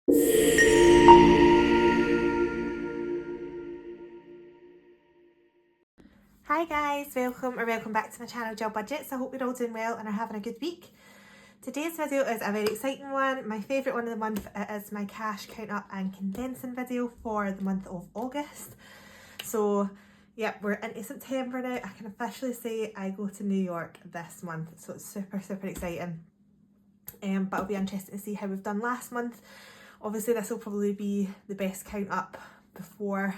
Hi guys, welcome back to my channel GillBudgets. I hope you're all doing well and are having a good week. Today's video is a very exciting one, my favourite one of the month. It is my cash count up and condensing video for the month of August. So yep, we're into September now. I can officially say I go to New York this month, so it's super exciting. But it'll be interesting to see how we've done last month. Obviously this will probably be the best count up before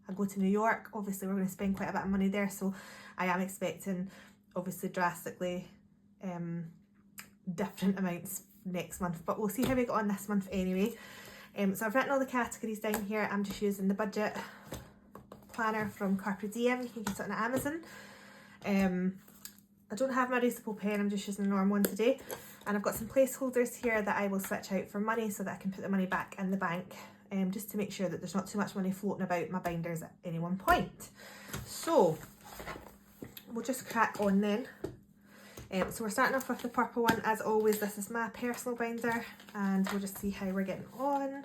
I go to New York. Obviously we're going to spend quite a bit of money there, so I am expecting obviously drastically different amounts next month, but we'll see how we got on this month anyway. So I've written all the categories down here. I'm just using the budget planner from Carpe Diem. You can get it on Amazon. I don't have my erasable pen, I'm just using a normal one today, and I've got some placeholders here that I will switch out for money so that I can put the money back in the bank, just to make sure that there's not too much money floating about my binders at any one point. So we'll just crack on then. So we're starting off with the purple one. As always, this is my personal binder and we'll just see how we're getting on.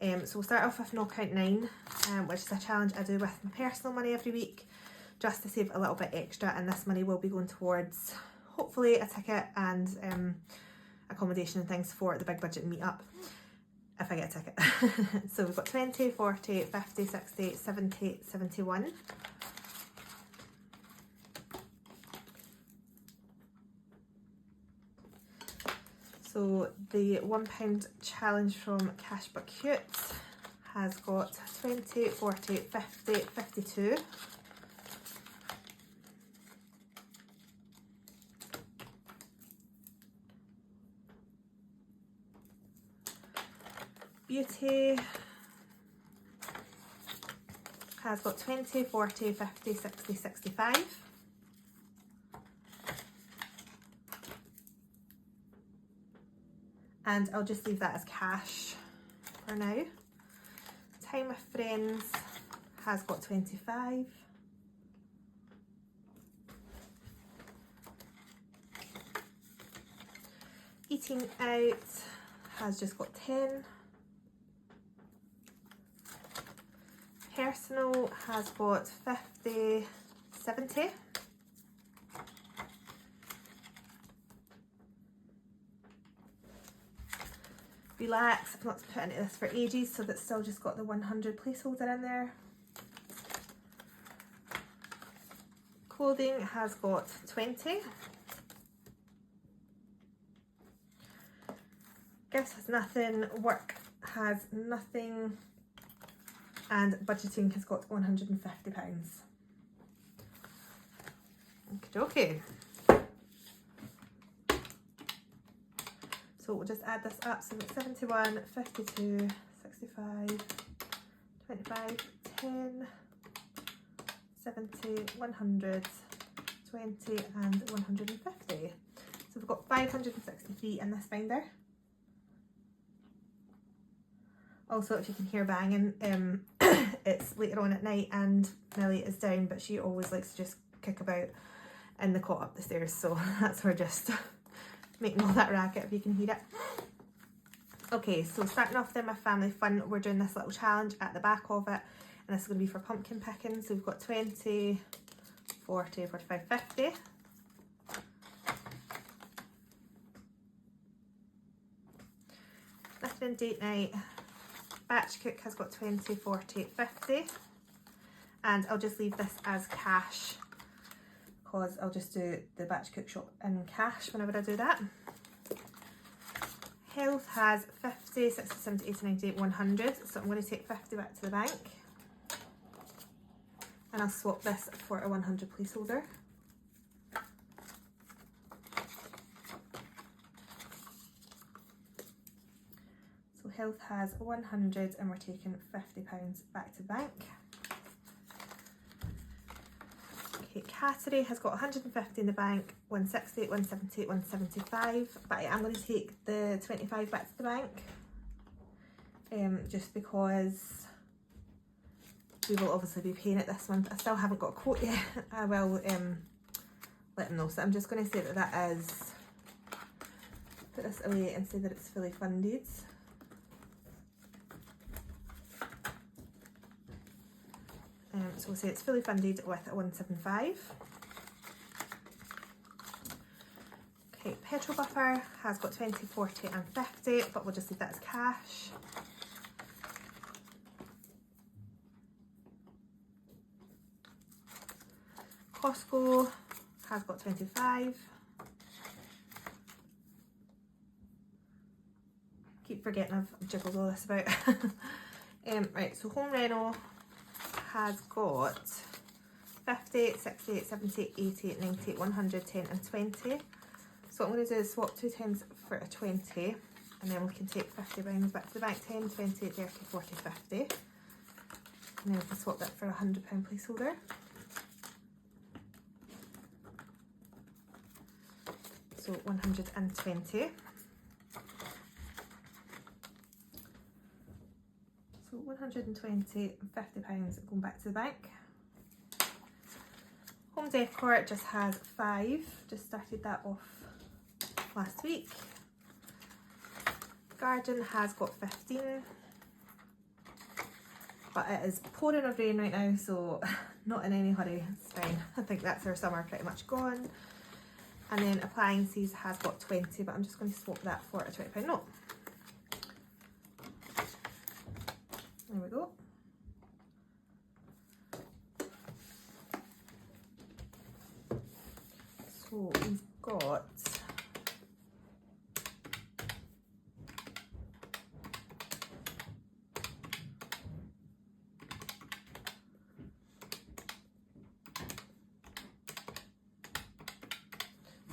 So we'll start off with No Count 9, which is a challenge I do with my personal money every week, just to save a little bit extra, and this money will be going towards hopefully a ticket and accommodation and things for the big budget meetup, if I get a ticket. So we've got 20, 40, 50, 60, 70, 71. So the £1 challenge from Cash But Cute has got 20, 40, 50, 52. Beauty has got 20, 40, 50, 60, 65. And I'll just leave that as cash for now. Time with Friends has got 25. Eating Out has just got 10. Personal has got 50, 70. Relax, I've not put into this for ages, so that's still just got the 100 placeholder in there. Clothing has got 20. Gifts has nothing, work has nothing, and budgeting has got £150. Okay. So we'll just add this up. So it's 71, 52, 65, 25, 10, 70, 100, 20 and 150. So we've got 563 in this binder. Also, if you can hear banging, it's later on at night and Millie is down, but she always likes to just kick about in the cot up the stairs, so that's her just making all that racket if you can hear it. Okay, so starting off then with Family Fun, we're doing this little challenge at the back of it, and this is going to be for pumpkin picking. So we've got 20, 40, 45, 50. Nothing Date Night. Batch Cook has got 20, 40, 50. And I'll just leave this as cash, because I'll just do the Batch Cook shop in cash whenever I do that. Health has 50, 60, 70, 80, 90, 100. So I'm going to take 50 back to the bank. And I'll swap this for a 100 placeholder. So Health has 100 and we're taking £50 back to bank. Okay, Cattery has got 150 in the bank, 160, 170, 175, but I am going to take the 25 back to the bank, just because we will obviously be paying it this month. I still haven't got a quote yet. I will let them know. So I'm just going to say that that is, put this away and say that it's fully funded. So we'll say it's fully funded with a 175. Okay, petrol buffer has got 20, 40 and 50, but we'll just leave that as cash. Costco has got 25. Keep forgetting I've jiggled all this about. Right, so home reno has got 50, 60, 70, 80, 90, 100, 10 and 20. So what I'm going to do is swap 2 tens for a 20, and then we can take 50 pounds back to the bank. 10, 20, 30, 40, 50. And then we can swap that for a £100 placeholder. So 120. So 120 and £50 going back to the bank. Home decor just has 5. Just started that off last week. Garden has got 15. But it is pouring of rain right now, so not in any hurry. It's fine. I think that's our summer pretty much gone. And then appliances has got 20, but I'm just going to swap that for a £20 note. There we go. So we've got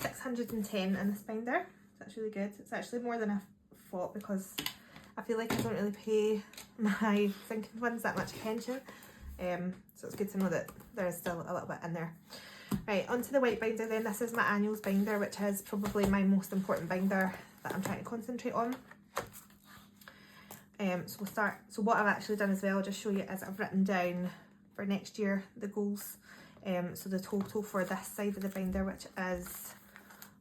£610 in this binder. That's really good. It's actually more than I thought because I feel like I don't really pay my sinking funds that much attention. So it's good to know that there is still a little bit in there. Right, onto the white binder then. This is my annuals binder, which is probably my most important binder that I'm trying to concentrate on. So we'll start. So what I've actually done as well, I'll just show you, is I've written down for next year the goals. So the total for this side of the binder, which is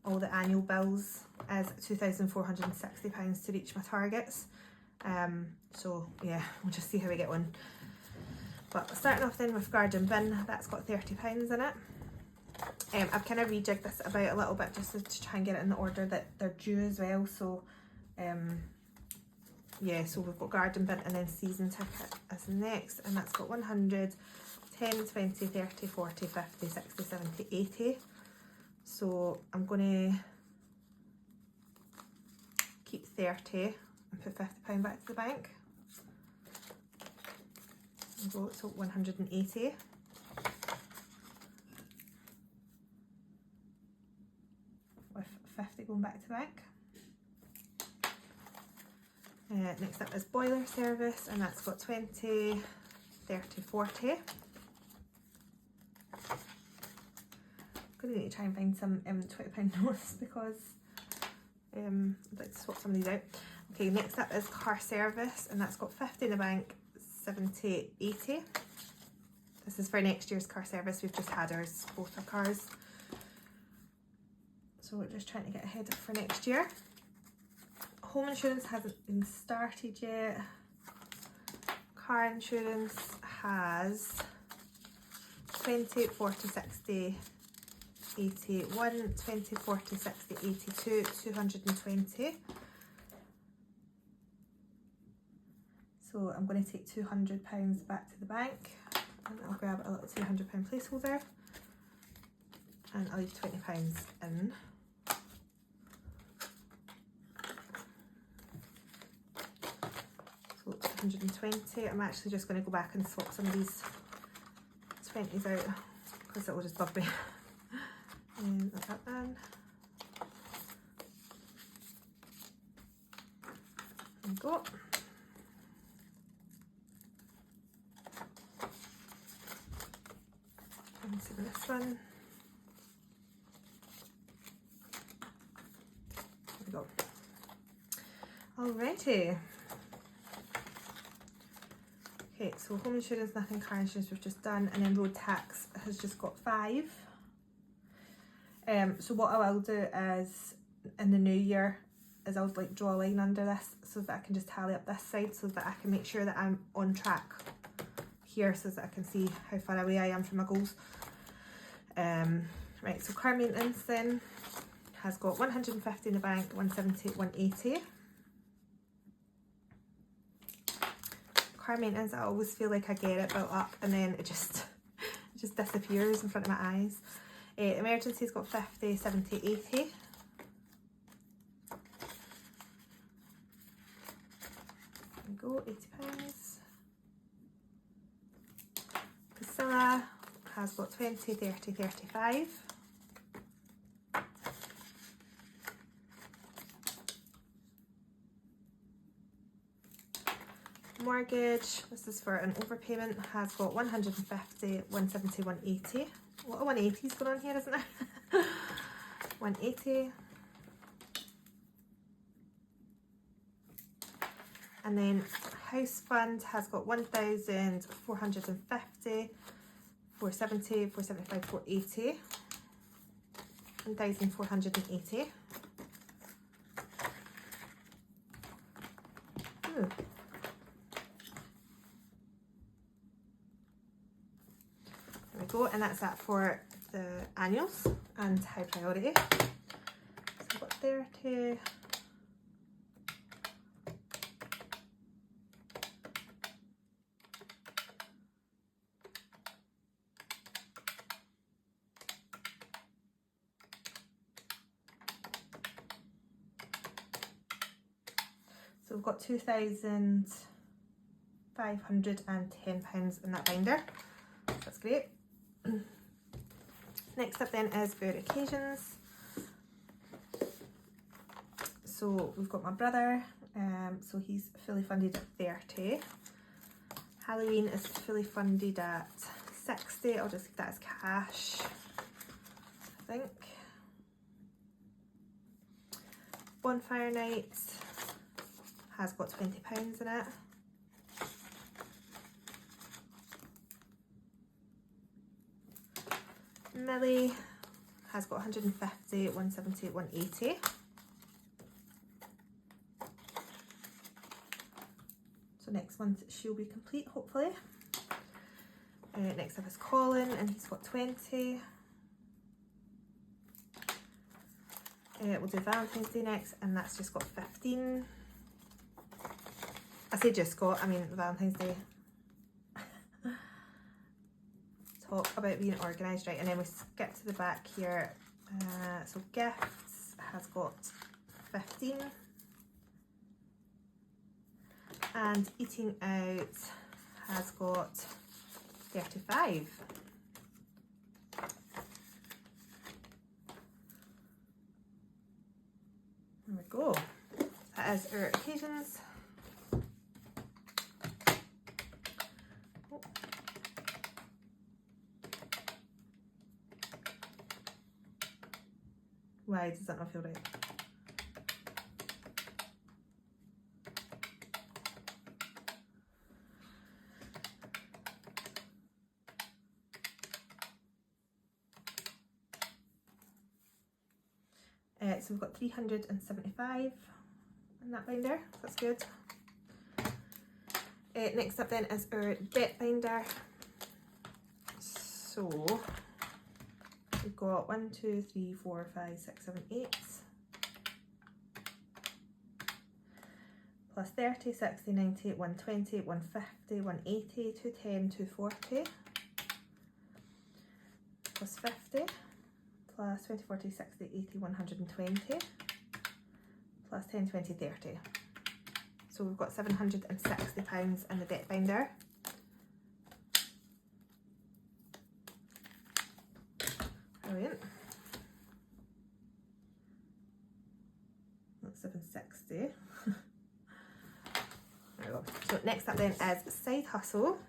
all the annual bills, is £2,460 to reach my targets. So yeah, we'll just see how we get on. But starting off then with garden bin, that's got £30 in it. I've kind of rejigged this about a little bit just to try and get it in the order that they're due as well. So yeah, so we've got garden bin and then season ticket as next, and that's got 100, 10, 20, 30, 40, 50, 60, 70, 80. So I'm going to keep 30 and put £50 back to the bank. And go to 180. With 50 going back to the bank. Next up is boiler service, and that's got 20, 30, 40. I'm going to need to try and find some £20 notes because I'd like to swap some of these out. Okay, next up is car service, and that's got 50 in the bank, 70, 80. This is for next year's car service. We've just had ours, both our cars. So we're just trying to get ahead for next year. Home insurance hasn't been started yet. Car insurance has 20, 40, 60, 81, 20, 40, 60, 82, 220. So I'm going to take £200 back to the bank, and I'll grab a little £200 placeholder, and I'll leave £20 in. So 220. I'm actually just going to go back and swap some of these 20s out because it will just bug me. And that's that then. There we go. Into this one. There we go. Alrighty. Okay, so home insurance, nothing. Car insurance we've just done, and then road tax has just got 5. So what I will do is in the new year is I'll like draw a line under this so that I can just tally up this side so that I can make sure that I'm on track here so that I can see how far away I am from my goals. Right, so car maintenance then has got 150 in the bank, 170, 180. Car maintenance, I always feel like I get it built up and then it just disappears in front of my eyes. Emergency's got 50, 70, 80. There we go, £80. Priscilla has got 20, 30, 35. Mortgage, this is for an overpayment, has got 150, 170, 180. A lot of 180s going on here, isn't there? 180. And then house fund has got 1,450, 470, 475, 480. 1,480. Ooh. There we go, and that's that for the annuals and high priority. So we've got 30. So we've got £2,510 in that binder. That's great. Next up then is our occasions. So we've got my brother, so he's fully funded at 30. Halloween is fully funded at 60. I'll just keep that as cash, I think. Bonfire night has got £20 in it. Millie has got 150, 170, 180. So next month she'll be complete, hopefully. Next up is Colin, and he's got 20. We'll do Valentine's Day next, and that's just got 15. I say just got, I mean Valentine's Day. Talk about being organised, right? And then we skip to the back here. So gifts has got 15. And eating out has got 35. There we go. That is our occasions. Why does that not feel right? So we've got 375 in that binder, so that's good. Next up then is our debt binder. So we've got 1, 2, 3, 4, 5, 6, 7, 8. Plus 30, 60, 90, 120, 150, 180, 210, 240. Plus 50. Plus 20, 40, 60, 80, 120. Plus 10, 20, 30. So we've got £760 in the debt binder. Brilliant. That's 760. There we go. So next up then is side hustle.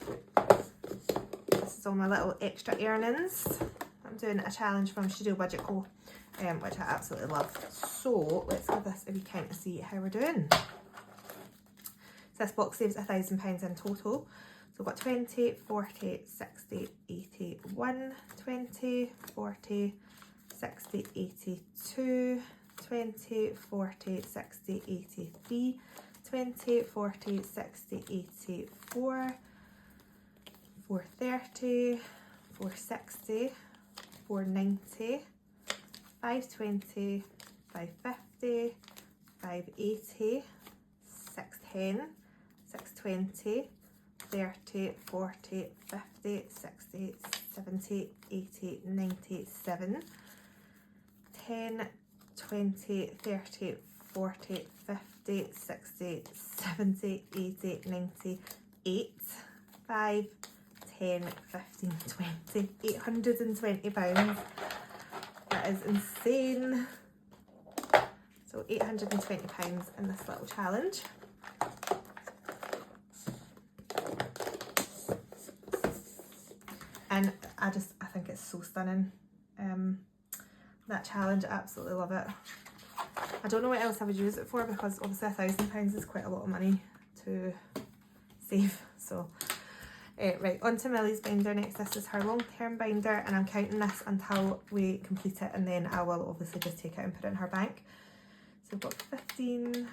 This is all my little extra earnings. I'm doing a challenge from Studio Budget Co, which I absolutely love. So let's give this a wee count to see how we're doing. So this box saves £1,000 in total. So we've got 20, 40, 60, 80, 120, 40, 60, 82, 20, 40, 60, 83, 20, 40, 60, 84, 430, 460, 490, 520, 550, 580, 610, 620, 30, 40, 50, 60, 70, 80, 97, 10, 20, 30, 40, 50, 60, 70, 80, 90, 8, 5, 10, 15, 20, £820. That is insane. So £820 in this little challenge. And I think it's so stunning. That challenge, I absolutely love it. I don't know what else I would use it for, because obviously £1,000 is quite a lot of money to save. So right, on to Millie's binder next. This is her long-term binder, and I'm counting this until we complete it, and then I will obviously just take it and put it in her bank. So we've got 15,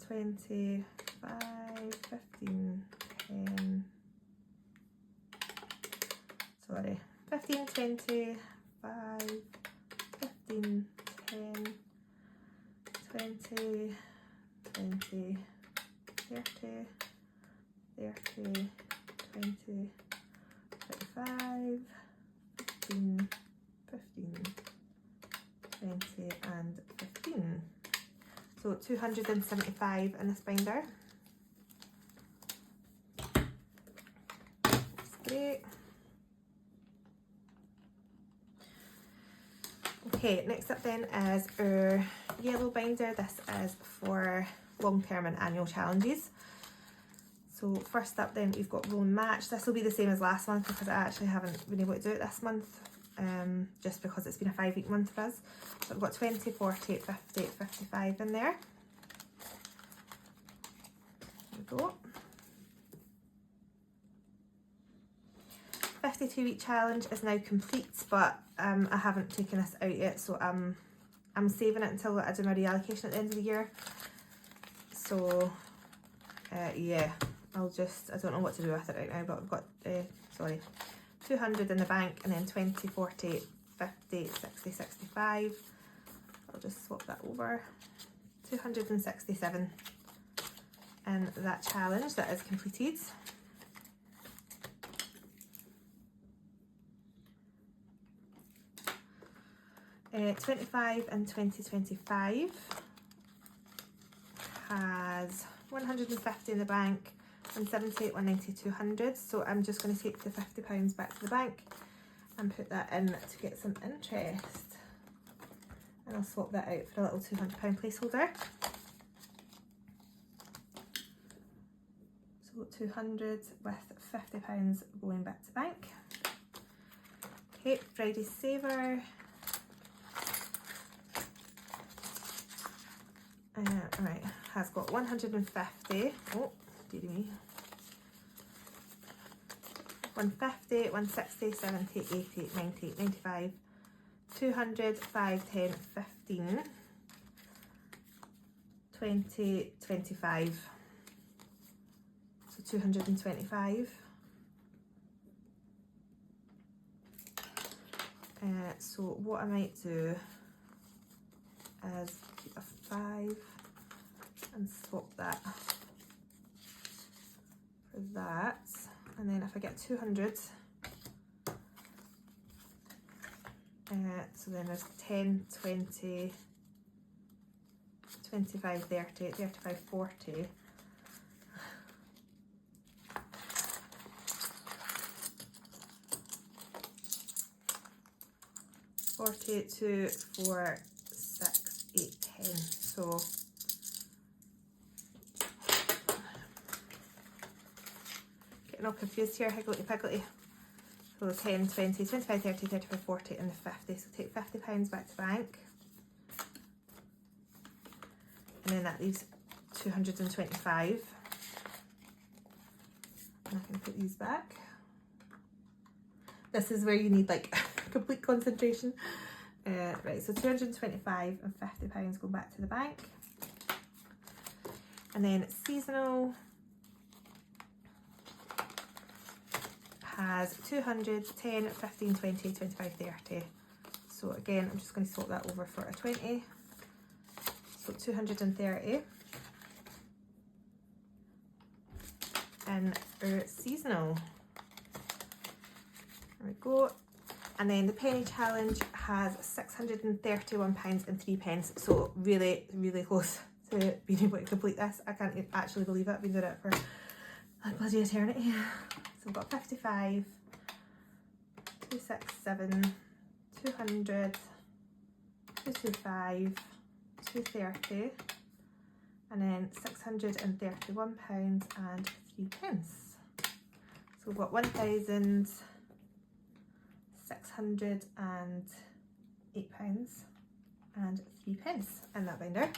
20, 5, 15, 10, sorry, 15, 20, 5, 15, 10, 20, 20, 30, 30, 20, 25, 15, 15, 20 and 15. So 275 in this binder. That's great. Okay, next up then is our yellow binder. This is for long-term and annual challenges. So first up then we've got roll and match. This will be the same as last month, because I actually haven't been able to do it this month, just because it's been a 5-week month for us. So I've got 20, 40, 50, 55 in there. There we go. 52-week challenge is now complete, but I haven't taken this out yet, so I'm saving it until I do my reallocation at the end of the year. So yeah, I don't know what to do with it right now, but I've got, 200 in the bank, and then 20, 40, 50, 60, 65. I'll just swap that over. 267 in that challenge that is completed. Uh, 25 and 2025 has 150 in the bank, 170, 190, 200. So I'm just going to take the £50 back to the bank and put that in to get some interest. And I'll swap that out for a little £200 placeholder. So 200 with £50 going back to the bank. Okay, Friday Saver. Right, has got 150. Oh, dearie me. 150, 160, 70, 80, 90, 95, 200, 5, 10, 15, 20, 25. So 225. So what I might do is keep a 5 and swap that for that, and then if I get 200, so then there's 10, 20, 25, 30, 35, 40. Two, 4, 6, 8, 10. So getting all confused here, higgledy piggledy. So 10, 20, 25, 30, 35, 40 and the 50. So take £50 back to bank. And then that leaves 225. And I can put these back. This is where you need like complete concentration. Right, so 225 and £50 go back to the bank. And then seasonal has 200, 10, 15, 20, 25, 30. So again, I'm just going to swap that over for a 20. So 230. And our seasonal. There we go. And then the penny challenge has £631 and 3 pence. So really, really close to being able to complete this. I can't actually believe it. I've been doing it for a bloody eternity. So we've got 55, 267, 200, 225, 230, and then £631 and 3 pence. So we've got £1,608 and 3 pence in that binder.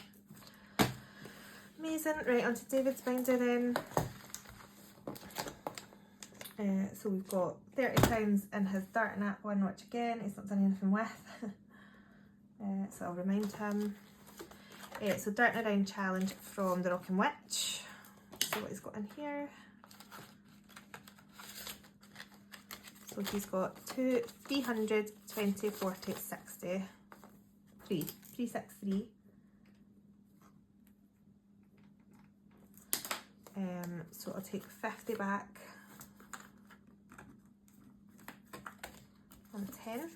Amazing. Right, on to David's binder then. So we've got £30 in his DOUGHNUT one, which again he's not done anything with. So I'll remind him. So DOUGHNUT Round Challenge from the Rockin' Witch. So what he's got in here. So he's got 300, 20, 40, 60, 363. So I'll take 50 back on 10.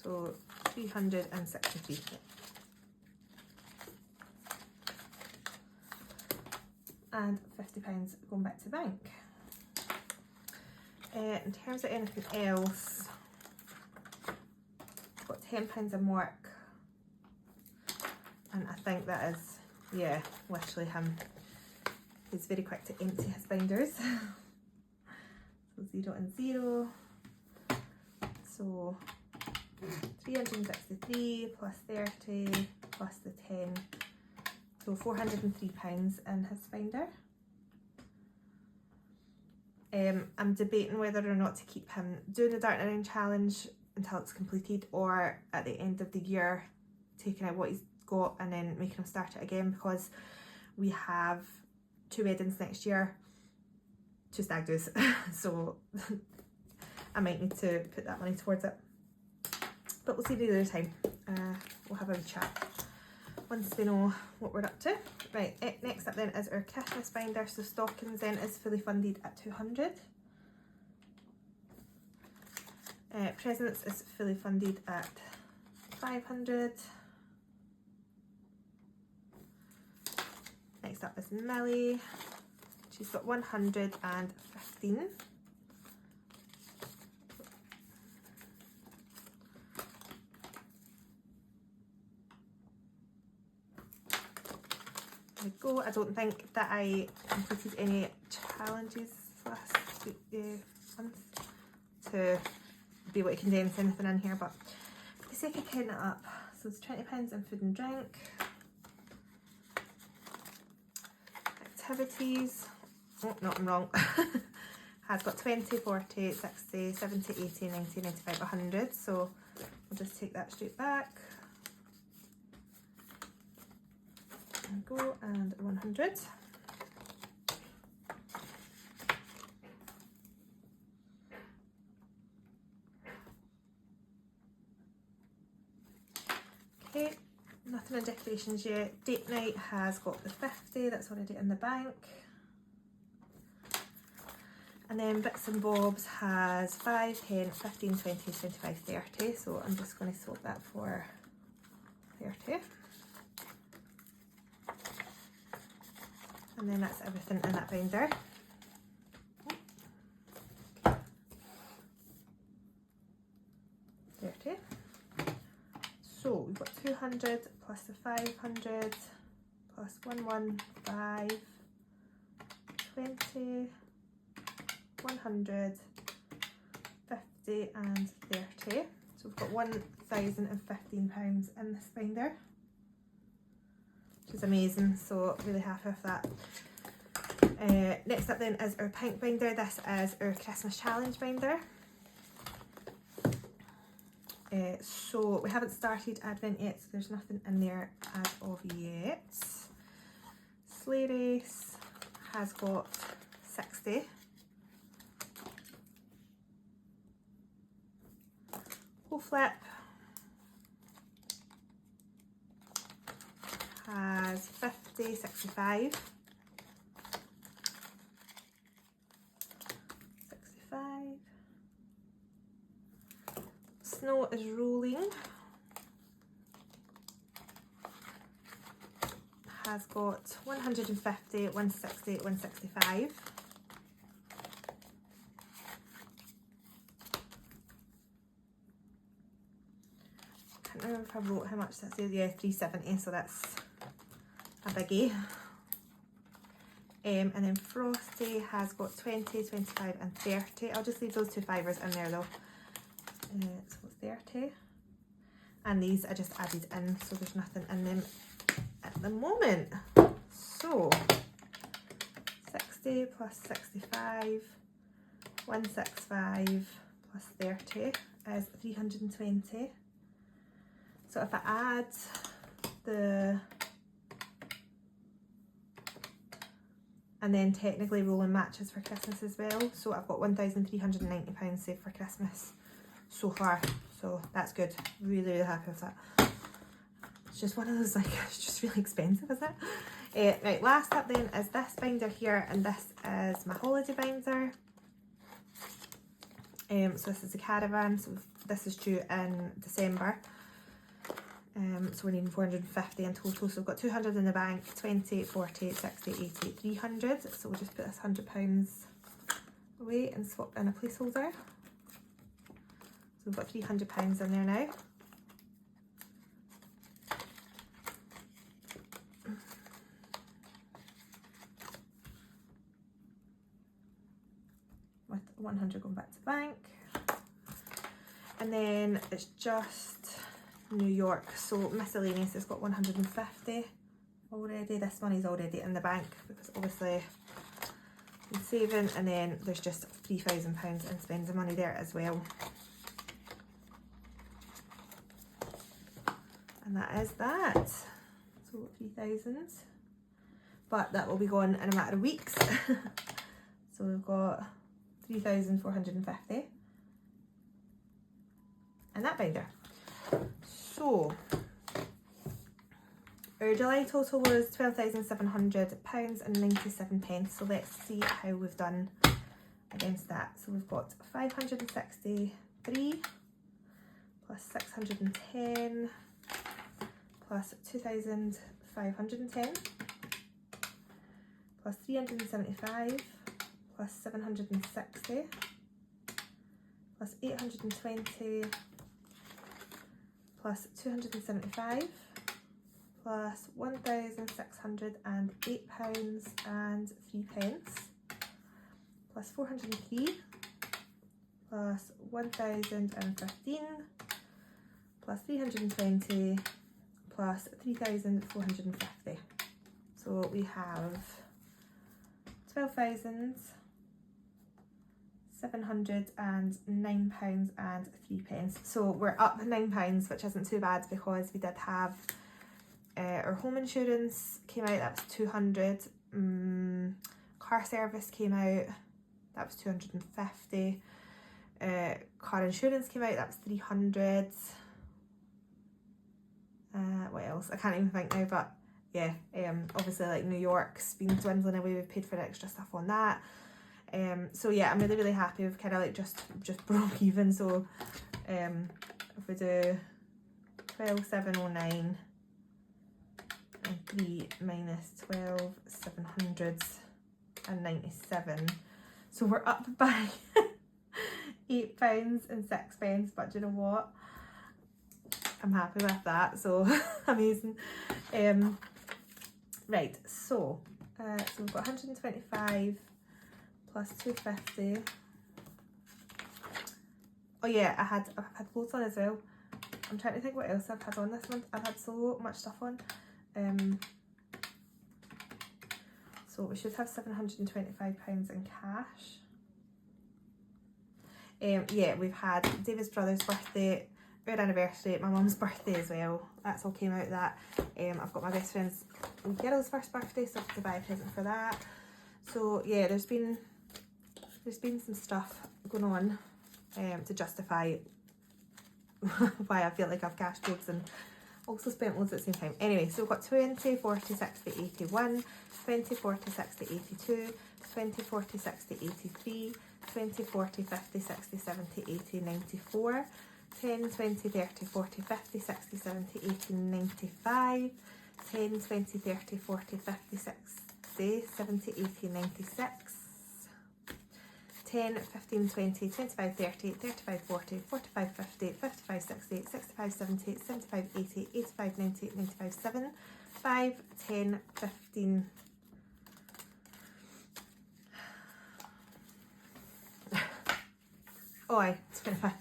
So 363. And £50 going back to the bank. In terms of anything else, I've got £10 in work, and I think that is, yeah, literally him. He's very quick to empty his binders. So 0 and 0. So 363 plus 30 plus the 10. So £403 in his binder. I'm debating whether or not to keep him doing the DOUGHNUT Round Challenge until it's completed, or at the end of the year taking out what he's got and then making him start it again, because we have 2 weddings next year, 2 stag do's. So I might need to put that money towards it, but we'll see the other time. We'll have a wee chat once we know what we're up to. Right, next up then is our Christmas binder. So stockings then is fully funded at 200. Presents is fully funded at 500. Next up is Millie. She's got 115. There we go. I don't think that I completed any challenges last month to be able to condense anything in here, but for the sake of counting it up, so it's £20 in food and drink. Activities, oh no, I'm wrong, has got 20, 40, 60, 70, 80, 90, 95, 100, so we'll just take that straight back. There we go, and 100. Okay, nothing in decorations yet. Date night has got the 50, that's already in the bank. And then bits and bobs has 5, 10, 15, 20, 25, 30. So I'm just going to swap that for 30. And then that's everything in that binder. So we've got 200 plus the 500 plus 115, 20, 100, 50 and 30. So we've got £1,015 in this binder, which is amazing, so really happy with that. Next up then is our pink binder. This is our Christmas challenge binder. So we haven't started Advent yet, so there's nothing in there as of yet. Sleigh race has got 60. slip has 50, 65. 65. Snow is rolling. Has got 150, 160, 165. Can't remember if I wrote how much that's. Yeah, 370, so that's a biggie. And then Frosty has got 20, 25 and 30. I'll just leave those two fivers in there though. So it's 30. And these I just added in, so there's nothing in them at the moment. So 60 plus 65, 165 plus 30 is 320. So if I add the, and then technically rolling matches for Christmas as well, so I've got £1,390 saved for Christmas so far, so that's good. Really, really happy with that. It's just one of those, like, it's just really expensive, isn't it? Right, last up then is this binder here, and this is my holiday binder. So this is the caravan, so this is due in December. So we're needing 450 in total, so we've got 200 in the bank, 20, 40, 60, 80, 300. So we'll just put this £100 away and swap in a placeholder. So we've got £300 in there now. With 100 going back to the bank. And then it's just New York, so miscellaneous has got 150 already. This money's already in the bank because obviously I'm saving, and then there's just £3,000 in spending money there as well. And that is that. So 3,000, but that will be gone in a matter of weeks. So we've got 3,450 in that binder. So our July total was £12,700.97. So let's see how we've done against that. So we've got 563 plus 610 plus 2,510 plus 375 plus 760 plus 820 plus 275 plus £1,608.03 plus 403 plus 1,015 plus 320 plus 3,450. So we have £12,709.03. So we're up £9, which isn't too bad because we did have our home insurance came out, that was 200. Car service came out, that was 250. Car insurance came out, that was 300. What else? I can't even think now, but yeah, obviously like New York's been dwindling away, we've paid for extra stuff on that. So yeah, I'm really, really happy. We've kind of like just broke even. So if we do 12,709 and 3 minus 12,797, so we're up by £8.06. But do you know what? I'm happy with that. So amazing. Right. So we've got 125. Plus 250. Oh yeah, I've had loads on as well. I'm trying to think what else I've had on this month. I've had so much stuff on. So we should have £725 in cash. Yeah, we've had David's brother's birthday, our anniversary, my mum's birthday as well. That's all came out of that. I've got my best friend's girl's first birthday, so I have to buy a present for that. So yeah, there's been some stuff going on to justify why I feel like I've cashed loads and also spent loads at the same time. Anyway, so we've got 20, 40, 60, 81, 20, 40, 60, 82, 20, 40, 60, 83, 20, 40, 50, 60, 70, 80, 94, 10, 20, 30, 40, 50, 60, 70, 80, 95, 10, 20, 30, 40, 50, 60, 70, 80, 96, 10, 15, 20, 25, 30, 35, 40, 45, 50, 55, 60, 65, 70, 75, 80, 85, 90, 95, 7, 5, 10, 15, oh aye, 25.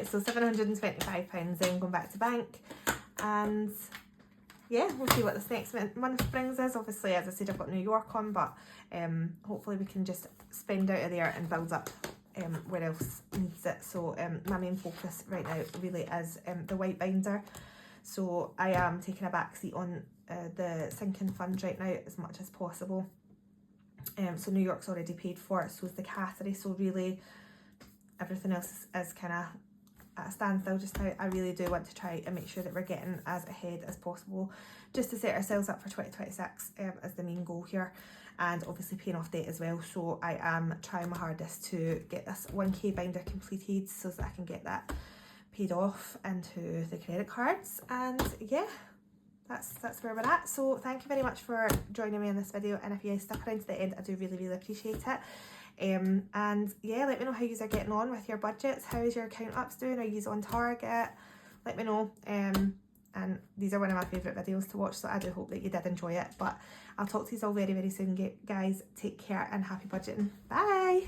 So £725 then going back to bank, and yeah, we'll see what this next month brings us. Obviously, as I said, I've got New York on, but hopefully we can just spend out of there and build up where else needs it. So my main focus right now really is the white binder. So I am taking a back seat on the sinking fund right now as much as possible. So New York's already paid for, so is the Cattery. So really everything else is kind of at a standstill just now. I really do want to try and make sure that we're getting as ahead as possible, just to set ourselves up for 2026 as the main goal here, and obviously paying off debt as well. So I am trying my hardest to get this 1k binder completed so that I can get that paid off into the credit cards. And yeah, that's where we're at. So thank you very much for joining me in this video, and if you stuck around to the end, I do really appreciate it. And yeah, let me know how you are getting on with your budgets. How is your account ups doing? Are you on target? Let me know. And these are one of my favourite videos to watch, so I do hope that you did enjoy it. But I'll talk to you all very soon, guys. Take care and happy budgeting. Bye.